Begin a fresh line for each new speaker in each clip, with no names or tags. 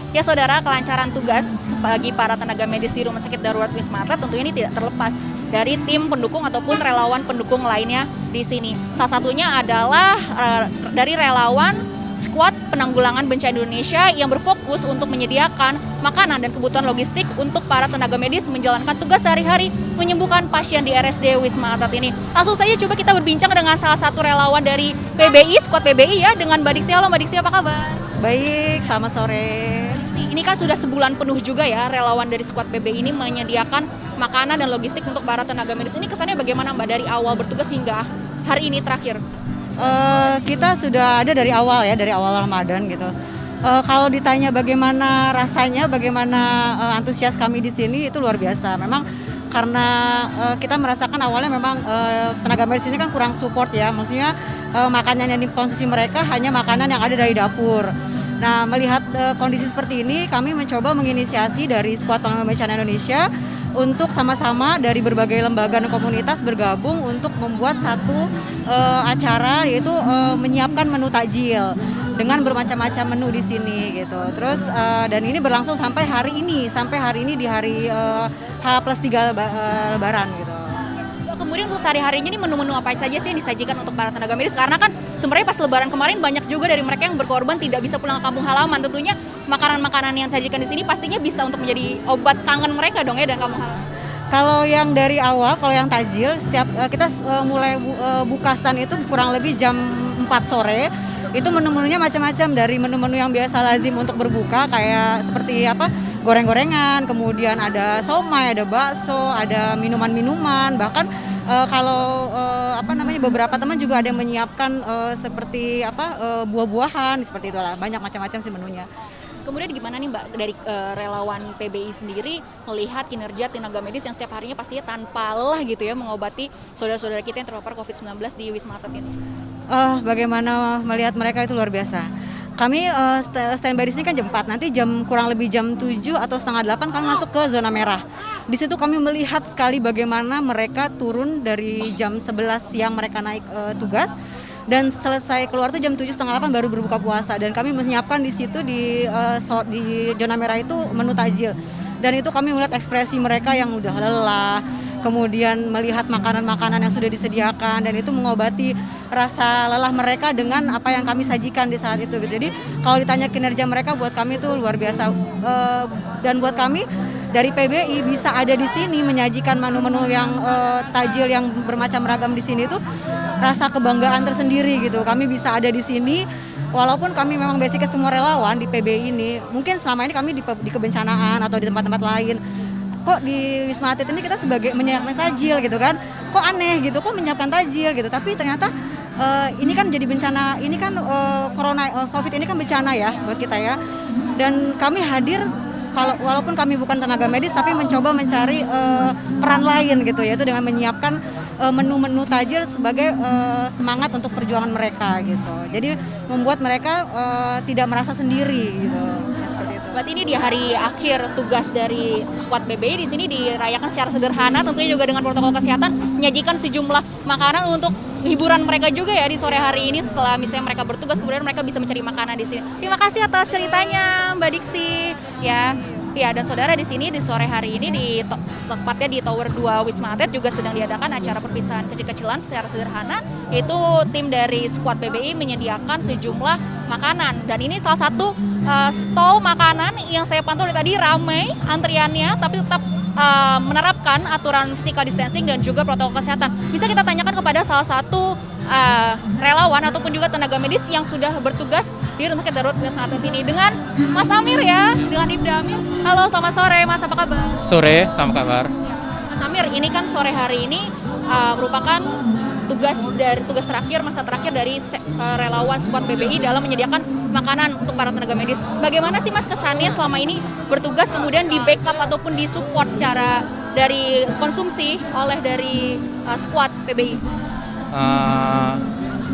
Ya saudara, kelancaran tugas bagi para tenaga medis di Rumah Sakit Darurat Wisma Atlet tentunya ini tidak terlepas dari tim pendukung ataupun relawan pendukung lainnya di sini. Salah satunya adalah dari relawan Skuad Penanggulangan Bencana Indonesia yang berfokus untuk menyediakan makanan dan kebutuhan logistik untuk para tenaga medis menjalankan tugas sehari-hari menyembuhkan pasien di RSD Wisma Atlet ini. Langsung saja coba kita berbincang dengan salah satu relawan dari PBI, Skuad PBI ya, dengan Mbak Diksi. Halo Mbak Diksi, apa kabar?
Baik, selamat sore.
Ini kan sudah sebulan penuh juga ya relawan dari Skuad PBI ini menyediakan makanan dan logistik untuk para tenaga medis. Ini kesannya bagaimana Mbak dari awal bertugas hingga hari ini terakhir?
Kita sudah ada dari awal ya, dari awal Ramadan gitu. Kalau ditanya bagaimana rasanya, bagaimana antusias kami di sini, itu luar biasa. Memang karena kita merasakan awalnya memang tenaga medis ini kan kurang support ya. Maksudnya makanan yang dikonsumsi mereka hanya makanan yang ada dari dapur. Nah, melihat kondisi seperti ini, kami mencoba menginisiasi dari Skuad Penanggulangan Bencana Indonesia untuk sama-sama dari berbagai lembaga dan komunitas bergabung untuk membuat satu acara, yaitu menyiapkan menu takjil dengan bermacam-macam menu di sini gitu. Terus dan ini berlangsung sampai hari ini di hari H+3 Lebaran gitu.
Kemudian untuk sehari-harinya ini menu-menu apa saja sih yang disajikan untuk para tenaga medis? Karena kan sebenarnya pas Lebaran kemarin banyak juga dari mereka yang berkorban tidak bisa pulang ke kampung halaman. Tentunya makanan-makanan yang disajikan di sini pastinya bisa untuk menjadi obat kangen mereka dong ya dan kampung halaman.
Kalau yang dari awal, kalau yang takjil, setiap kita mulai buka stand itu kurang lebih jam 4 sore. Itu menu-menunya macam-macam, dari menu-menu yang biasa lazim untuk berbuka kayak seperti goreng-gorengan, kemudian ada somai, ada bakso, ada minuman-minuman, bahkan kalau beberapa teman juga ada yang menyiapkan seperti buah-buahan, seperti itulah, banyak macam-macam sih menunya.
Kemudian gimana nih Mbak dari relawan PBI sendiri melihat kinerja tenaga medis yang setiap harinya pastinya tanpa lelah gitu ya mengobati saudara-saudara kita yang terpapar COVID-19 di Wisma Atlet ini?
Bagaimana melihat mereka itu luar biasa. Kami standby di sini kan jam 4, nanti kurang lebih jam 7 atau setengah 8 kami masuk ke zona merah. Di situ kami melihat sekali bagaimana mereka turun dari jam 11 siang mereka naik tugas, dan selesai keluar tuh jam 7:30 baru berbuka puasa, dan kami menyiapkan di situ di zona merah itu menu takjil. Dan itu kami melihat ekspresi mereka yang udah lelah, kemudian melihat makanan-makanan yang sudah disediakan, dan itu mengobati rasa lelah mereka dengan apa yang kami sajikan di saat itu gitu. Jadi kalau ditanya kinerja mereka, buat kami itu luar biasa, dan buat kami dari PBI bisa ada di sini menyajikan menu-menu yang takjil yang bermacam ragam di sini itu rasa kebanggaan tersendiri gitu. Kami bisa ada di sini walaupun kami memang basicnya semua relawan di PBI ini. Mungkin selama ini kami di kebencanaan atau di tempat-tempat lain. Kok di Wisma Atlet ini kita sebagai menyiapkan takjil gitu kan? Kok aneh gitu, kok menyiapkan takjil gitu. Tapi ternyata ini kan jadi bencana, ini kan COVID ini kan bencana ya buat kita ya. Dan kami hadir walaupun kami bukan tenaga medis tapi mencoba mencari peran lain gitu, yaitu dengan menyiapkan menu-menu takjil sebagai semangat untuk perjuangan mereka gitu. Jadi membuat mereka tidak merasa sendiri gitu. Seperti itu.
Berarti ini di hari akhir tugas dari Skuad PBI di sini dirayakan secara sederhana, tentunya juga dengan protokol kesehatan, menyajikan sejumlah makanan untuk hiburan mereka juga ya di sore hari ini setelah misalnya mereka bertugas, kemudian mereka bisa mencari makanan di sini. Terima kasih atas ceritanya Mbak Diksi ya. Ya, dan saudara di sini di sore hari ini tepatnya di Tower 2 Wisma Atlet juga sedang diadakan acara perpisahan kecil-kecilan secara sederhana, yaitu tim dari Skuad PBI menyediakan sejumlah makanan, dan ini salah satu stall makanan yang saya pantau dari tadi ramai antriannya, tapi tetap menerapkan aturan physical distancing dan juga protokol kesehatan. Bisa kita tanyakan kepada salah satu relawan ataupun juga tenaga medis yang sudah bertugas di Rumah Sakit Darurat Wisma Atlet ini, dengan Mas Amir ya, dengan Ibda Amir. Halo, selamat sore Mas, apa kabar?
Sore, sama kabar.
Mas Amir, ini kan sore hari ini merupakan tugas terakhir, masa terakhir dari relawan Skuad PBI dalam menyediakan makanan untuk para tenaga medis. Bagaimana sih Mas kesannya selama ini bertugas kemudian di backup ataupun di support secara dari konsumsi oleh dari Skuad PBI?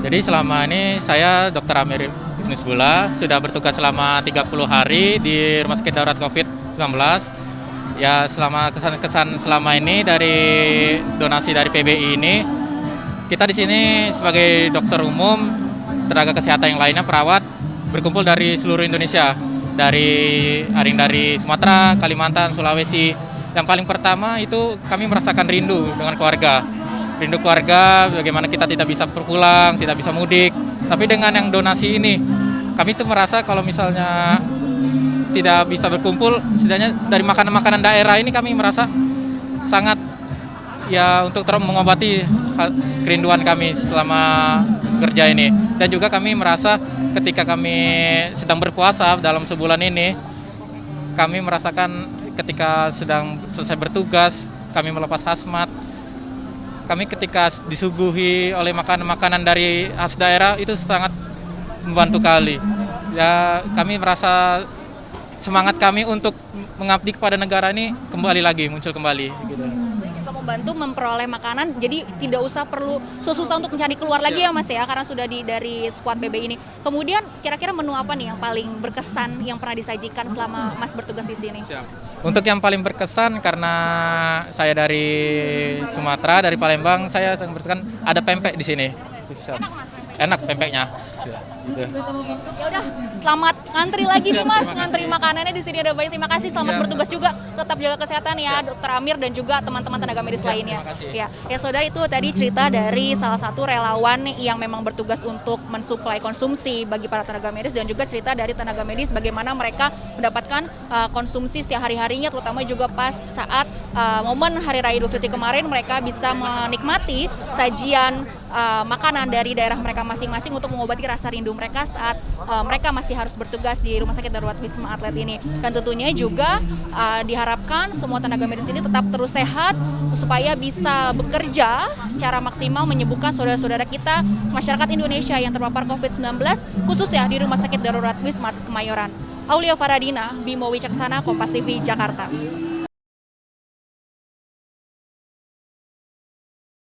Jadi selama ini saya Dr. Amir Nisbula sudah bertugas selama 30 hari di Rumah Sakit Darurat COVID-19. Ya, selama kesan-kesan selama ini dari donasi dari PBI ini, kita di sini sebagai dokter umum, tenaga kesehatan yang lainnya, perawat, berkumpul dari seluruh Indonesia ada yang dari Sumatera, Kalimantan, Sulawesi. Yang paling pertama itu kami merasakan rindu dengan keluarga. Rindu keluarga, bagaimana kita tidak bisa berpulang, tidak bisa mudik. Tapi dengan yang donasi ini, kami tuh merasa kalau misalnya tidak bisa berkumpul, setidaknya dari makanan-makanan daerah ini kami merasa sangat ya untuk mengobati kerinduan kami selama kerja ini. Dan juga kami merasa ketika kami sedang berpuasa dalam sebulan ini, kami merasakan ketika sedang selesai bertugas, kami melepas hazmat, kami ketika disuguhi oleh makanan-makanan dari khas daerah itu sangat membantu kali. Ya, kami merasa semangat kami untuk mengabdi kepada negara ini muncul kembali gitu.
Juga membantu memperoleh makanan, jadi tidak usah perlu susah untuk mencari keluar lagi ya Mas ya, karena sudah dari Squad BB ini. Kemudian kira-kira menu apa nih yang paling berkesan yang pernah disajikan selama Mas bertugas di sini?
Siap. Untuk yang paling berkesan karena saya dari Sumatera, dari Palembang, saya sangat berkesan ada pempek di sini.
Enak Mas pempek?
Enak pempeknya. Ya, gitu.
Ya udah, selamat ngantri lagi nih Mas,
Terima
ngantri
kasih.
makanannya di sini ada banyak. Terima kasih, selamat
Siap.
bertugas juga. Tetap jaga kesehatan ya, Dokter Amir dan juga teman-teman tenaga medis
Siap,
lainnya.
terima kasih.
Ya, saudara, itu tadi cerita dari salah satu relawan yang memang bertugas untuk mensuplai konsumsi bagi para tenaga medis dan juga cerita dari tenaga medis bagaimana mereka mendapatkan konsumsi setiap hari-harinya, terutama juga pas saat momen Hari Raya Idul Fitri kemarin mereka bisa menikmati sajian makanan dari daerah mereka masing-masing untuk mengobati rasa rindu mereka saat mereka masih harus bertugas di Rumah Sakit Darurat Wisma Atlet ini. Dan tentunya juga diharapkan semua tenaga medis ini tetap terus sehat supaya bisa bekerja secara maksimal menyembuhkan saudara-saudara kita masyarakat Indonesia yang terpapar COVID-19 khususnya di Rumah Sakit Darurat Wisma Kemayoran. Aulia Faradina, Bimo Wicaksana, Kompas TV, Jakarta.